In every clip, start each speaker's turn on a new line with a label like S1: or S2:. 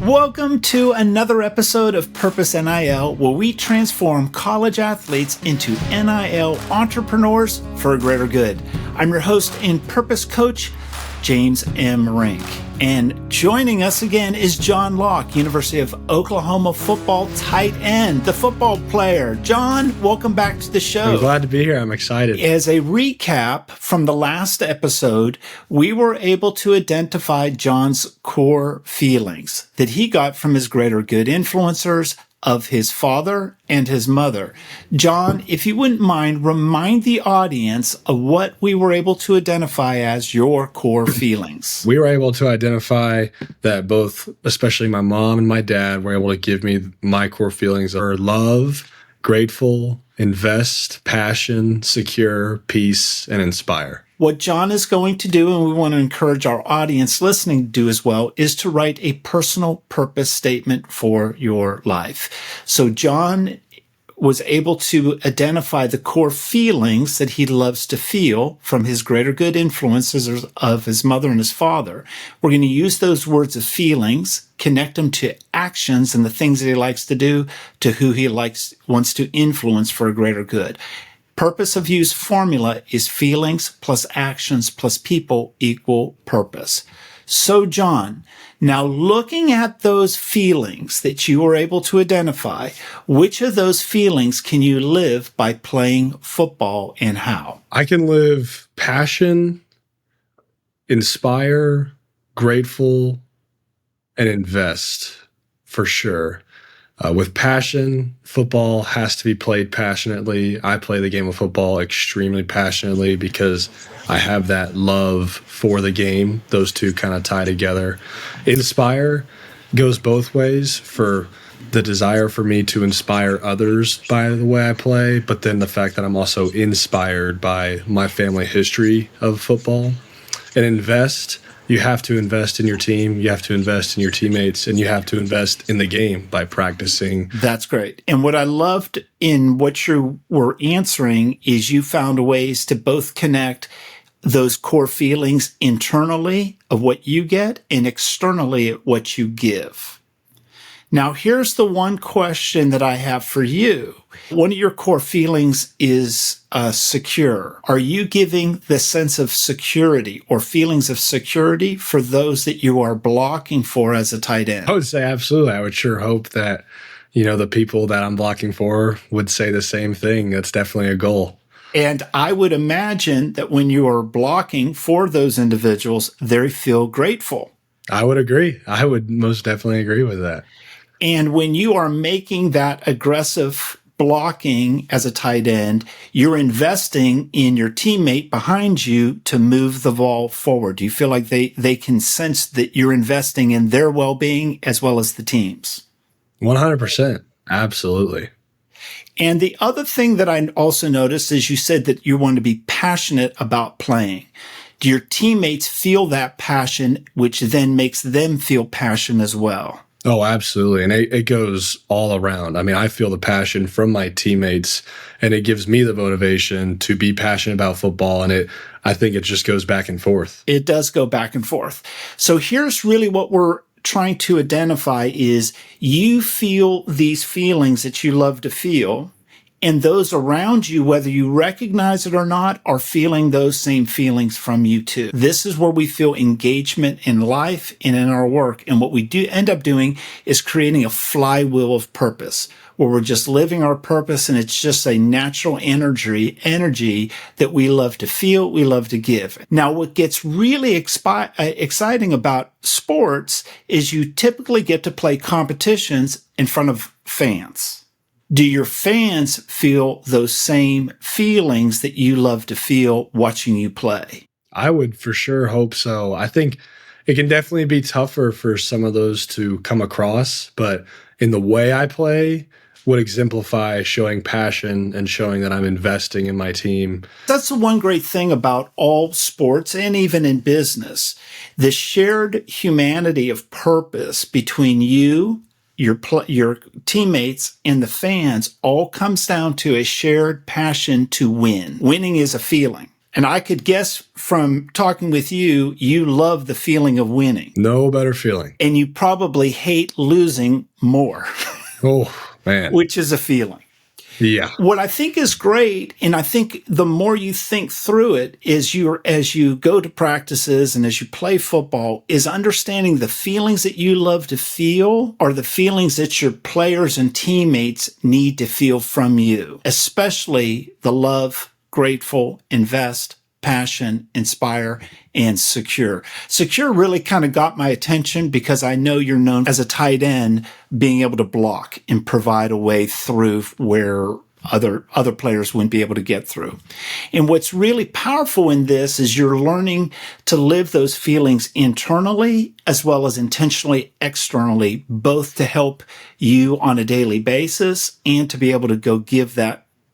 S1: Welcome to another episode of Purpose NIL, where we transform college athletes into NIL entrepreneurs for a greater good. I'm your host and purpose coach, James M. Rink. And joining us again is John Locke, University of Oklahoma football tight end, the football player. John, welcome back to the show.
S2: I'm glad to be here. I'm excited.
S1: As a recap from the last episode, we were able to identify John's core feelings that he got from his greater good influencers of his father and his mother. John, if you wouldn't mind, remind the audience of what we were able to identify as your core feelings.
S2: We were able to identify that both, especially my mom and my dad, were able to give me my core feelings are love, grateful, invest, passion, secure, peace, and inspire.
S1: What John is going to do, and we want to encourage our audience listening to do as well, is to write a personal purpose statement for your life. So John was able to identify the core feelings that he loves to feel from his greater good influences of his mother and his father. We're going to use those words of feelings, connect them to actions and the things that he likes to do, to who he wants to influence for a greater good. Purpose of use formula is feelings plus actions plus people equal purpose. So John, now looking at those feelings that you were able to identify, which of those feelings can you live by playing football and how?
S2: I can live passion, inspire, grateful, and invest for sure. With passion, football has to be played passionately. I play the game of football extremely passionately because I have that love for the game. Those two kind of tie together. Inspire goes both ways, for the desire for me to inspire others by the way I play, but then the fact that I'm also inspired by my family history of football. And invest, you have to invest in your team, you have to invest in your teammates, and you have to invest in the game by practicing.
S1: That's great. And what I loved in what you were answering is you found ways to both connect those core feelings internally of what you get and externally at what you give. Now, here's the one question that I have for you. One of your core feelings is secure. Are you giving the sense of security or feelings of security for those that you are blocking for as a tight end?
S2: I would say absolutely. I would sure hope that, the people that I'm blocking for would say the same thing. That's definitely a goal.
S1: And I would imagine that when you are blocking for those individuals, they feel grateful.
S2: I would agree. I would most definitely agree with that.
S1: And when you are making that aggressive blocking as a tight end, you're investing in your teammate behind you to move the ball forward. Do you feel like they can sense that you're investing in their well-being as well as the team's?
S2: 100%. Absolutely.
S1: And the other thing that I also noticed is you said that you want to be passionate about playing. Do your teammates feel that passion, which then makes them feel passion as well?
S2: Oh, absolutely. And it goes all around. I mean, I feel the passion from my teammates, and it gives me the motivation to be passionate about football. And I think it just goes back and forth.
S1: It does go back and forth. So here's really what we're trying to identify is you feel these feelings that you love to feel, and those around you, whether you recognize it or not, are feeling those same feelings from you too. This is where we feel engagement in life and in our work. And what we do end up doing is creating a flywheel of purpose, where we're just living our purpose, and it's just a natural energy that we love to feel, we love to give. Now, what gets really exciting about sports is you typically get to play competitions in front of fans. Do your fans feel those same feelings that you love to feel watching you play?
S2: I would for sure hope so. I think it can definitely be tougher for some of those to come across, but in the way I play would exemplify showing passion and showing that I'm investing in my team.
S1: That's the one great thing about all sports and even in business. The shared humanity of purpose between you, your teammates, and the fans all comes down to a shared passion to win. Winning is a feeling. And I could guess from talking with you, you love the feeling of winning.
S2: No better feeling.
S1: And you probably hate losing more.
S2: Oh, man.
S1: Which is a feeling.
S2: Yeah.
S1: What I think is great, and I think the more you think through it, is as you go to practices and as you play football, is understanding the feelings that you love to feel are the feelings that your players and teammates need to feel from you, especially the love, grateful, invest, passion, inspire, and secure. Secure really kind of got my attention because I know you're known as a tight end, being able to block and provide a way through where other players wouldn't be able to get through. And what's really powerful in this is you're learning to live those feelings internally as well as intentionally externally, both to help you on a daily basis and to be able to go give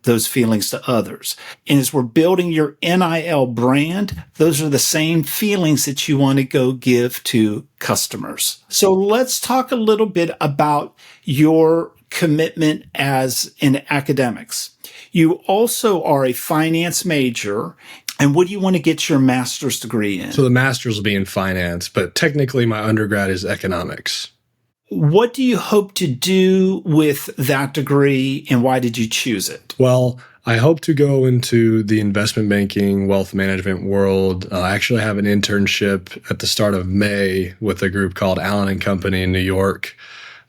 S1: those feelings to others. And as we're building your NIL brand, those are the same feelings that you want to go give to customers. So let's talk a little bit about your commitment as in academics. You also are a finance major. And what do you want to get your master's degree in?
S2: So the master's will be in finance, but technically my undergrad is economics.
S1: What do you hope to do with that degree, and why did you choose it?
S2: Well, I hope to go into the investment banking, wealth management world. I actually have an internship at the start of May with a group called Allen & Company in New York.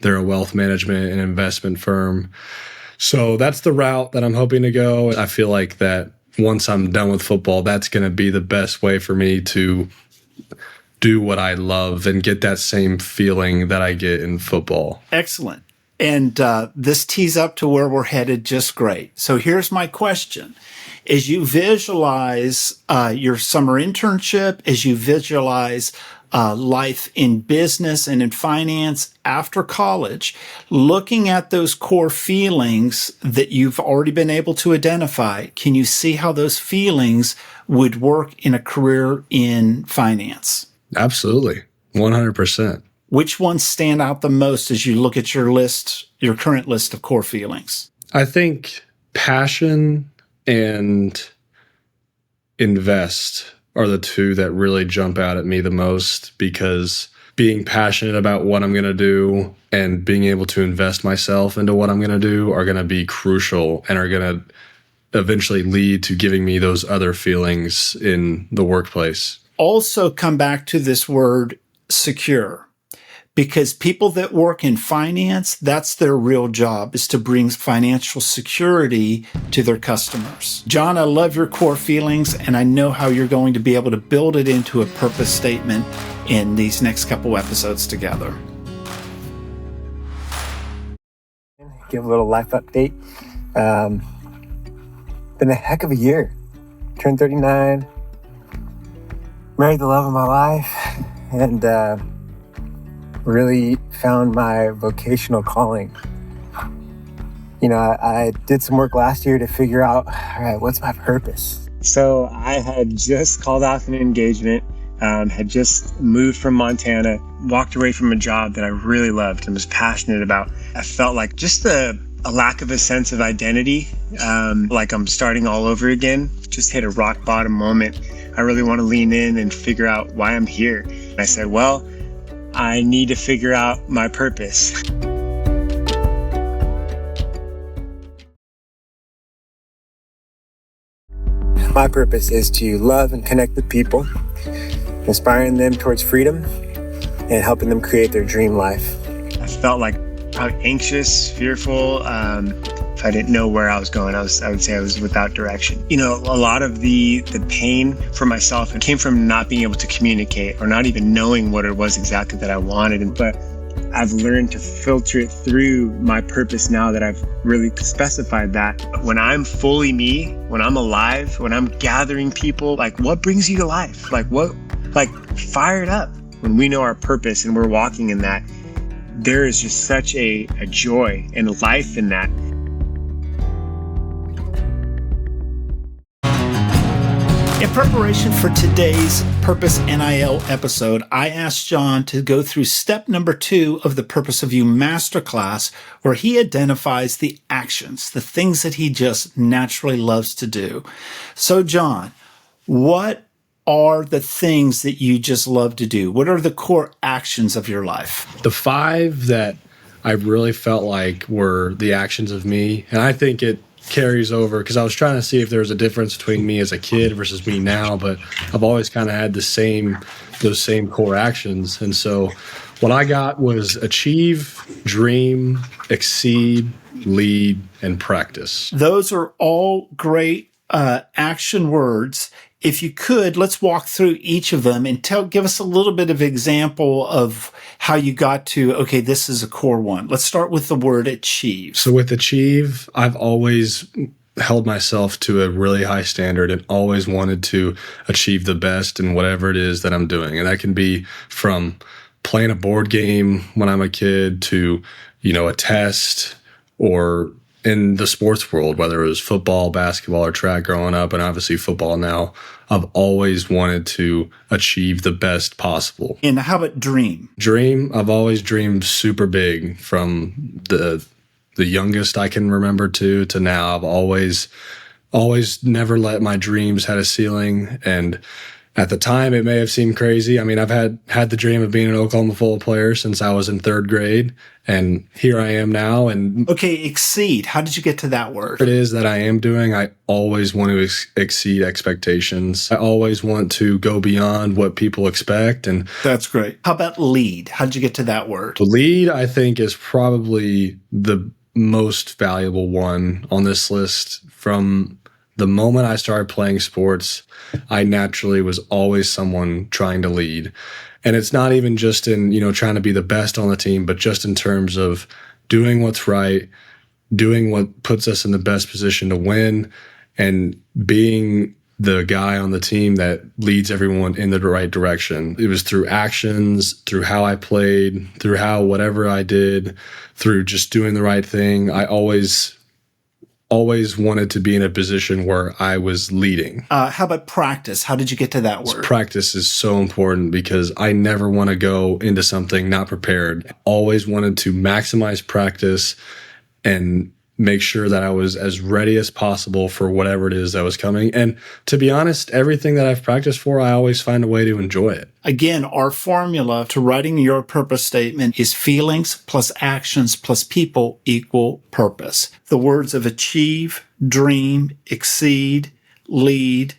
S2: They're a wealth management and investment firm. So that's the route that I'm hoping to go. I feel like that once I'm done with football, that's going to be the best way for me to do what I love and get that same feeling that I get in football.
S1: Excellent. And this tees up to where we're headed just great. So here's my question. As you visualize your summer internship, as you visualize life in business and in finance after college, looking at those core feelings that you've already been able to identify, can you see how those feelings would work in a career in finance?
S2: Absolutely. 100%.
S1: Which ones stand out the most as you look at your list, your current list of core feelings?
S2: I think passion and invest are the two that really jump out at me the most, because being passionate about what I'm going to do and being able to invest myself into what I'm going to do are going to be crucial and are going to eventually lead to giving me those other feelings in the workplace.
S1: Also come back to this word secure, because people that work in finance, that's their real job, is to bring financial security to their customers. John, I love your core feelings, and I know how you're going to be able to build it into a purpose statement in these next couple episodes together.
S3: Give a little life update. Been a heck of a year. Turned 39. Married the love of my life, and really found my vocational calling. You know, I did some work last year to figure out, all right, what's my purpose? So I had just called off an engagement, had just moved from Montana, walked away from a job that I really loved and was passionate about. I felt like just a lack of a sense of identity, like I'm starting all over again. Just hit a rock bottom moment. I really want to lean in and figure out why I'm here. And I said, well, I need to figure out my purpose. My purpose is to love and connect with people, inspiring them towards freedom and helping them create their dream life. I felt like probably anxious, fearful. If I didn't know where I was going, I would say I was without direction. You know, a lot of the pain for myself came from not being able to communicate or not even knowing what it was exactly that I wanted. But I've learned to filter it through my purpose now that I've really specified that. When I'm fully me, when I'm alive, when I'm gathering people, like what brings you to life? Like fired up. When we know our purpose and we're walking in that, there is just such a joy and life in that.
S1: In preparation for today's Purpose NIL episode, I asked John to go through step number 2 of the Purpose of You masterclass, where he identifies the actions, the things that he just naturally loves to do. So, John, what are the things that you just love to do? What are the core actions of your life?
S2: The 5 that I really felt like were the actions of me, and I think it carries over because I was trying to see if there was a difference between me as a kid versus me now, but I've always kind of had those same core actions. And so what I got was achieve, dream, exceed, lead, and practice.
S1: Those are all great action words. If you could, let's walk through each of them and give us a little bit of example of how you got to, okay, this is a core one. Let's start with the word achieve.
S2: So with achieve, I've always held myself to a really high standard and always wanted to achieve the best in whatever it is that I'm doing. And that can be from playing a board game when I'm a kid to, a test, or in the sports world, whether it was football, basketball, or track growing up, and obviously football now, I've always wanted to achieve the best possible.
S1: And how about dream?
S2: Dream, I've always dreamed super big from the youngest I can remember to now. I've always never let my dreams had a ceiling. And at the time, it may have seemed crazy. I mean, I've had the dream of being an Oklahoma football player since I was in 3rd grade, and here I am now. And
S1: okay, exceed. How did you get to that word?
S2: It is that I am doing. I always want to exceed expectations. I always want to go beyond what people expect, and
S1: that's great. How about lead? How did you get to that word?
S2: The lead, I think, is probably the most valuable one on this list. From the moment I started playing sports, I naturally was always someone trying to lead. And it's not even just in, trying to be the best on the team, but just in terms of doing what's right, doing what puts us in the best position to win, and being the guy on the team that leads everyone in the right direction. It was through actions, through how I played, through how whatever I did, through just doing the right thing. I always wanted to be in a position where I was leading.
S1: How about practice? How did you get to that word?
S2: Practice is so important because I never want to go into something not prepared. I always wanted to maximize practice and make sure that I was as ready as possible for whatever it is that was coming. And to be honest, everything that I've practiced for, I always find a way to enjoy it.
S1: Again, our formula to writing your purpose statement is feelings plus actions plus people equal purpose. The words of achieve, dream, exceed, lead,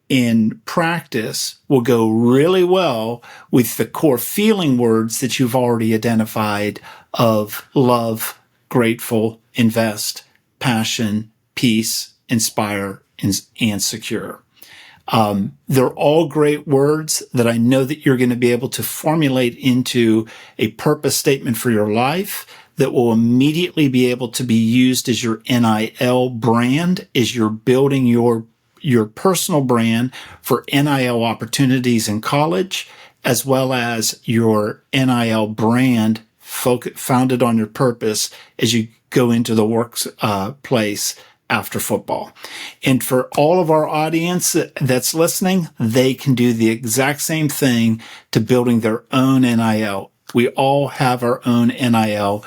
S1: in practice will go really well with the core feeling words that you've already identified of love, grateful, invest, passion, peace, inspire, and secure. They're all great words that I know that you're going to be able to formulate into a purpose statement for your life that will immediately be able to be used as your NIL brand as you're building your personal brand for NIL opportunities in college, as well as your NIL brand founded on your purpose as you go into the workplace after football. And for all of our audience that's listening, they can do the exact same thing to building their own NIL. We all have our own NIL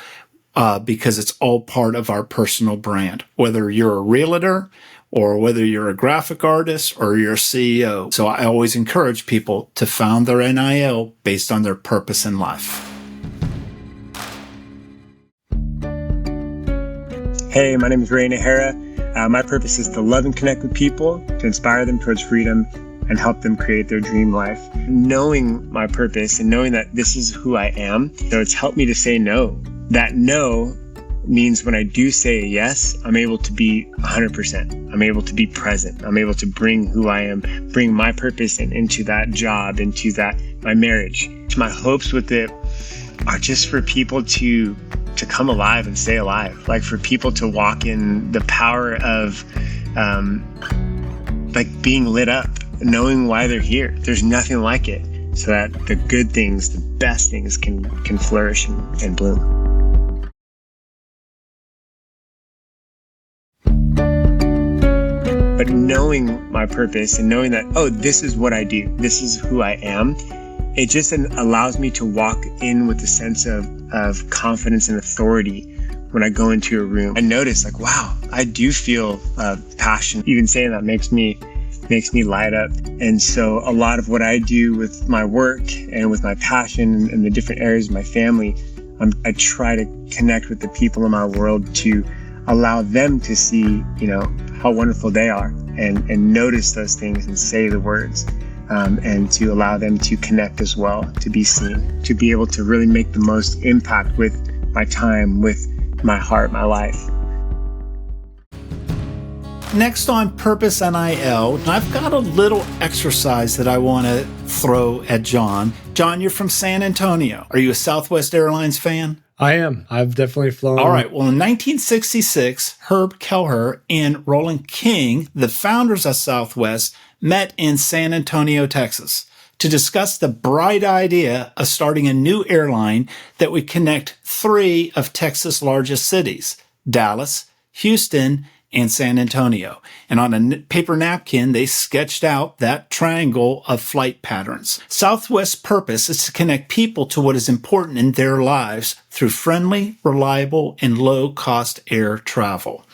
S1: because it's all part of our personal brand, whether you're a realtor or whether you're a graphic artist or you're a CEO. So I always encourage people to found their NIL based on their purpose in life.
S3: Hey, my name is Ray Nahara. My purpose is to love and connect with people, to inspire them towards freedom, and help them create their dream life. Knowing my purpose and knowing that this is who I am, so it's helped me to say no. That no means when I do say yes, I'm able to be 100%. I'm able to be present. I'm able to bring who I am, bring my purpose into that job, into that my marriage. My hopes with it are just for people to come alive and stay alive, like for people to walk in the power of like being lit up, knowing why they're here. There's nothing like it, so that the good things, the best things can flourish and bloom. But knowing my purpose and knowing that, oh, this is what I do, this is who I am, it just allows me to walk in with a sense of confidence and authority when I go into a room. I notice like, wow, I do feel passion. Even saying that makes me makes me light up. And so a lot of what I do with my work and with my passion and the different areas of my family, I try to connect with the people in my world to allow them to see, how wonderful they are and notice those things and say the words, and to allow them to connect as well, to be seen, to be able to really make the most impact with my time, with my heart, my life.
S1: Next on Purpose NIL, I've got a little exercise that I want to throw at John. John, you're from San Antonio. Are you a Southwest Airlines fan?
S2: I am. I've definitely flown.
S1: All right. Well, in 1966, Herb Kelleher and Roland King, the founders of Southwest, met in San Antonio, Texas, to discuss the bright idea of starting a new airline that would connect three of Texas' largest cities, Dallas, Houston, and San Antonio. And on a paper napkin, they sketched out that triangle of flight patterns. Southwest's purpose is to connect people to what is important in their lives through friendly, reliable, and low-cost air travel.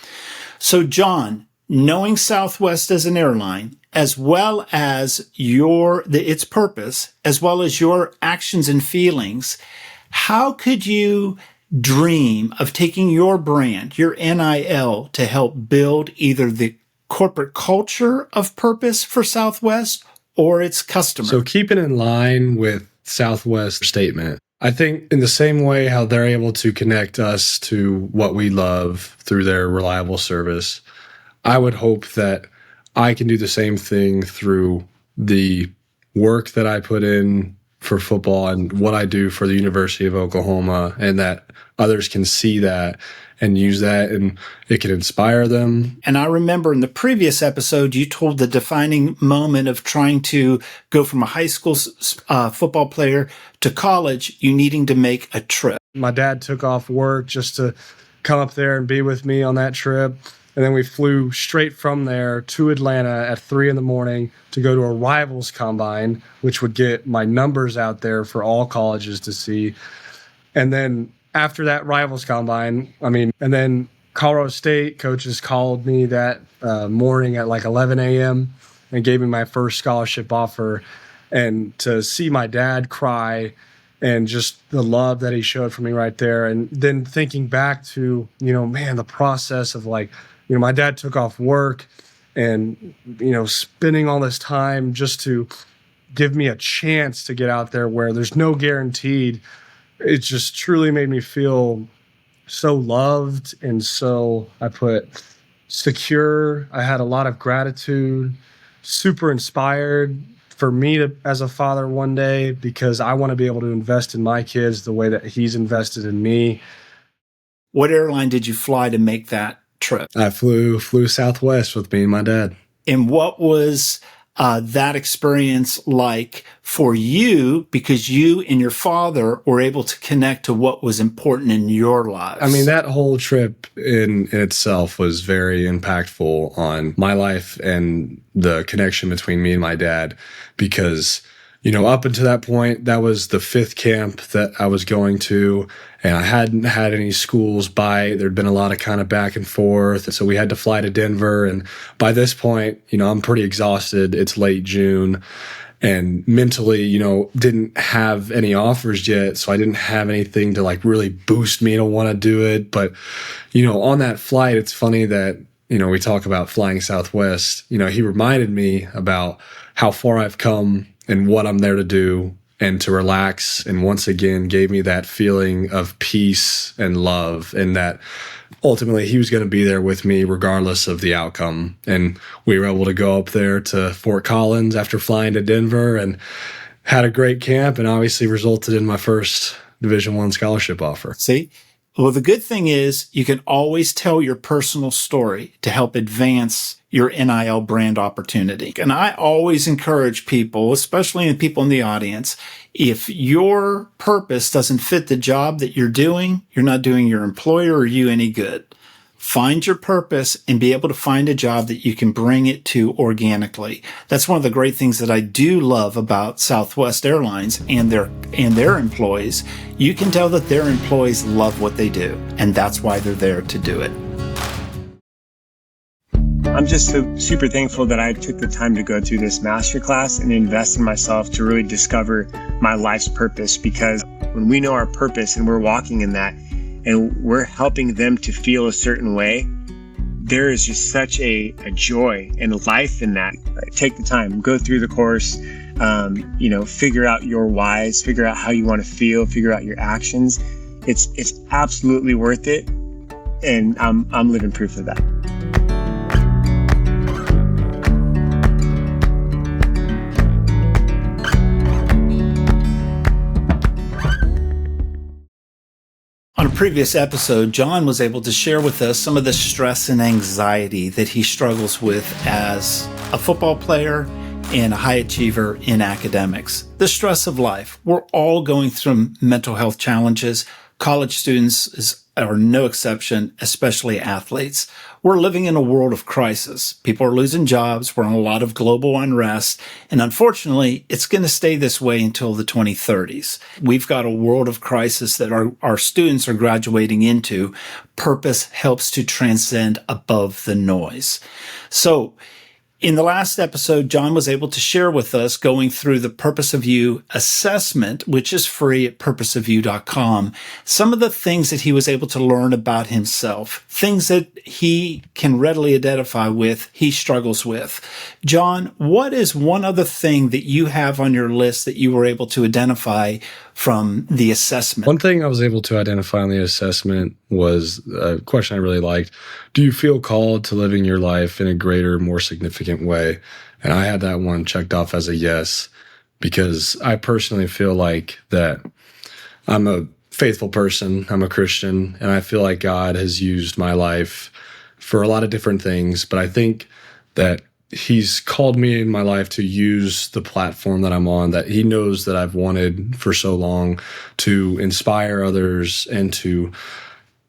S1: So, John, knowing Southwest as an airline, as well as its purpose, as well as your actions and feelings, how could you dream of taking your brand, your NIL, to help build either the corporate culture of purpose for Southwest or its customers?
S2: So keeping in line with Southwest's statement, I think in the same way how they're able to connect us to what we love through their reliable service, I would hope that I can do the same thing through the work that I put in for football and what I do for the University of Oklahoma, and that others can see that and use that, and it can inspire them.
S1: And I remember in the previous episode, you told the defining moment of trying to go from a high school football player to college, you needing to make a trip.
S2: My dad took off work just to come up there and be with me on that trip. And then we flew straight from there to Atlanta at 3 a.m. to go to a rivals combine, which would get my numbers out there for all colleges to see. And then after that rivals combine, and then Colorado State coaches called me that morning at like 11 a.m. and gave me my first scholarship offer. And to see my dad cry and just the love that he showed for me right there. And then thinking back to, the process of my dad took off work and, spending all this time just to give me a chance to get out there where there's no guaranteed. It just truly made me feel so loved and so, I put secure. I had a lot of gratitude, super inspired for me to, as a father one day, because I want to be able to invest in my kids the way that he's invested in me.
S1: What airline did you fly to make that trip?
S2: I flew Southwest with me and my dad.
S1: And what was that experience like for you, because you and your father were able to connect to what was important in your lives?
S2: That whole trip in itself was very impactful on my life and the connection between me and my dad, because up until that point, that was the 5th camp that I was going to, and I hadn't had any schools by. There'd been a lot of kind of back and forth, and so we had to fly to Denver. And by this point, I'm pretty exhausted. It's late June, and mentally, didn't have any offers yet, so I didn't have anything to really boost me to want to do it. But, on that flight, it's funny that, we talk about flying Southwest. He reminded me about how far I've come and what I'm there to do and to relax. And once again, gave me that feeling of peace and love, and that ultimately he was going to be there with me regardless of the outcome. And we were able to go up there to Fort Collins after flying to Denver and had a great camp, and obviously resulted in my first Division I scholarship offer.
S1: See? Well, the good thing is you can always tell your personal story to help advance your NIL brand opportunity. And I always encourage people, especially the people in the audience, if your purpose doesn't fit the job that you're doing, you're not doing your employer or you any good. Find your purpose and be able to find a job that you can bring it to organically. That's one of the great things that I do love about Southwest Airlines and their employees. You can tell that their employees love what they do, and that's why they're there to do it.
S3: I'm just so super thankful that I took the time to go through this masterclass and invest in myself to really discover my life's purpose, because when we know our purpose and we're walking in that and we're helping them to feel a certain way, there is just such a joy and life in that. Take the time, go through the course, figure out your whys, figure out how you want to feel, figure out your actions. It's absolutely worth it. And I'm living proof of that.
S1: On a previous episode, John was able to share with us some of the stress and anxiety that he struggles with as a football player and a high achiever in academics. The stress of life. We're all going through mental health challenges. College students are no exception, especially athletes. We're living in a world of crisis. People are losing jobs. We're in a lot of global unrest. And unfortunately, it's going to stay this way until the 2030s. We've got a world of crisis that our students are graduating into. Purpose helps to transcend above the noise. So, in the last episode, John was able to share with us going through the Purpose of You assessment, which is free at purposeofyou.com, some of the things that he was able to learn about himself, things that he can readily identify with, he struggles with. John, what is one other thing that you have on your list that you were able to identify from the assessment?
S2: One thing I was able to identify on the assessment was a question I really liked. Do you feel called to living your life in a greater, more significant way? And I had that one checked off as a yes, because I personally feel like that I'm a faithful person. I'm a Christian, and I feel like God has used my life for a lot of different things. But I think that He's called me in my life to use the platform that I'm on, that He knows that I've wanted for so long, to inspire others and to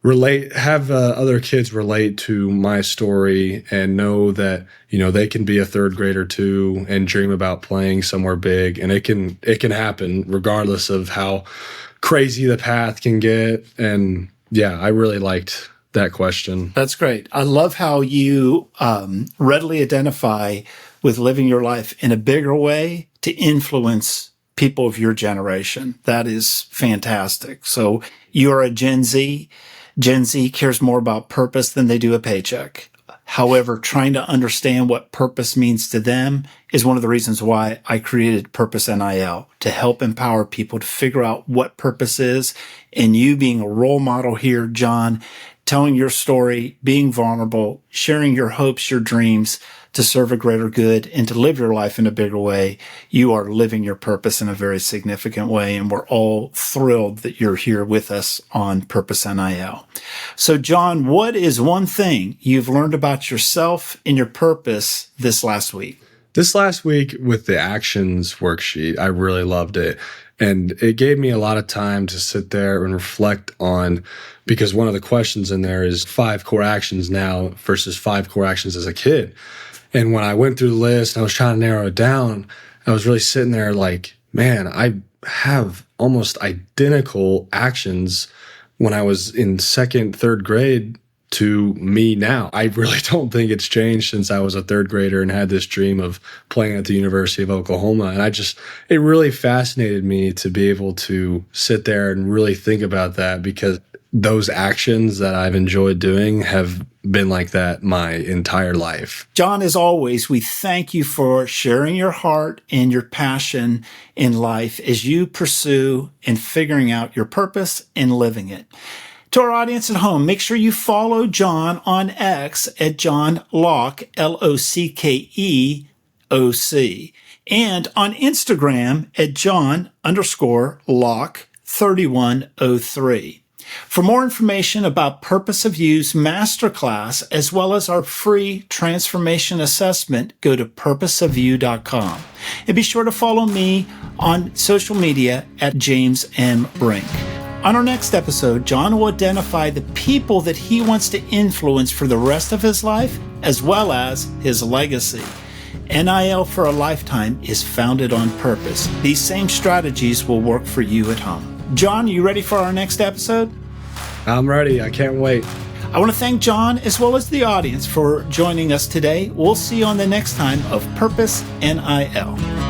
S2: have other kids relate to my story and know that, they can be a third grader too and dream about playing somewhere big. And it can happen regardless of how crazy the path can get. And yeah, I really liked that question.
S1: That's great. I love how you readily identify with living your life in a bigger way to influence people of your generation. That is fantastic. So you're a Gen Z. Gen Z cares more about purpose than they do a paycheck. However, trying to understand what purpose means to them is one of the reasons why I created Purpose NIL, to help empower people to figure out what purpose is. And you being a role model here, John, telling your story, being vulnerable, sharing your hopes, your dreams to serve a greater good and to live your life in a bigger way. You are living your purpose in a very significant way. And we're all thrilled that you're here with us on Purpose NIL. So, John, what is one thing you've learned about yourself and your purpose this last week?
S2: This last week with the actions worksheet, I really loved it. And it gave me a lot of time to sit there and reflect on, because one of the questions in there is 5 core actions now versus 5 core actions as a kid. And when I went through the list and I was trying to narrow it down, I was really sitting there like, man, I have almost identical actions when I was in 2nd, 3rd grade to me now. I really don't think it's changed since I was a 3rd grader and had this dream of playing at the University of Oklahoma. And it really fascinated me to be able to sit there and really think about that, because those actions that I've enjoyed doing have been like that my entire life.
S1: John, as always, we thank you for sharing your heart and your passion in life as you pursue and figuring out your purpose and living it. To our audience at home, make sure you follow John on X at John Locke, LOCKEOC, and on Instagram at John_Locke3103. For more information about Purpose of You's masterclass, as well as our free transformation assessment, go to purposeofyou.com. And be sure to follow me on social media at James M. Rink. On our next episode, John will identify the people that he wants to influence for the rest of his life, as well as his legacy. NIL for a lifetime is founded on purpose. These same strategies will work for you at home. John, you ready for our next episode?
S2: I'm ready. I can't wait.
S1: I want to thank John as well as the audience for joining us today. We'll see you on the next time of Purpose NIL.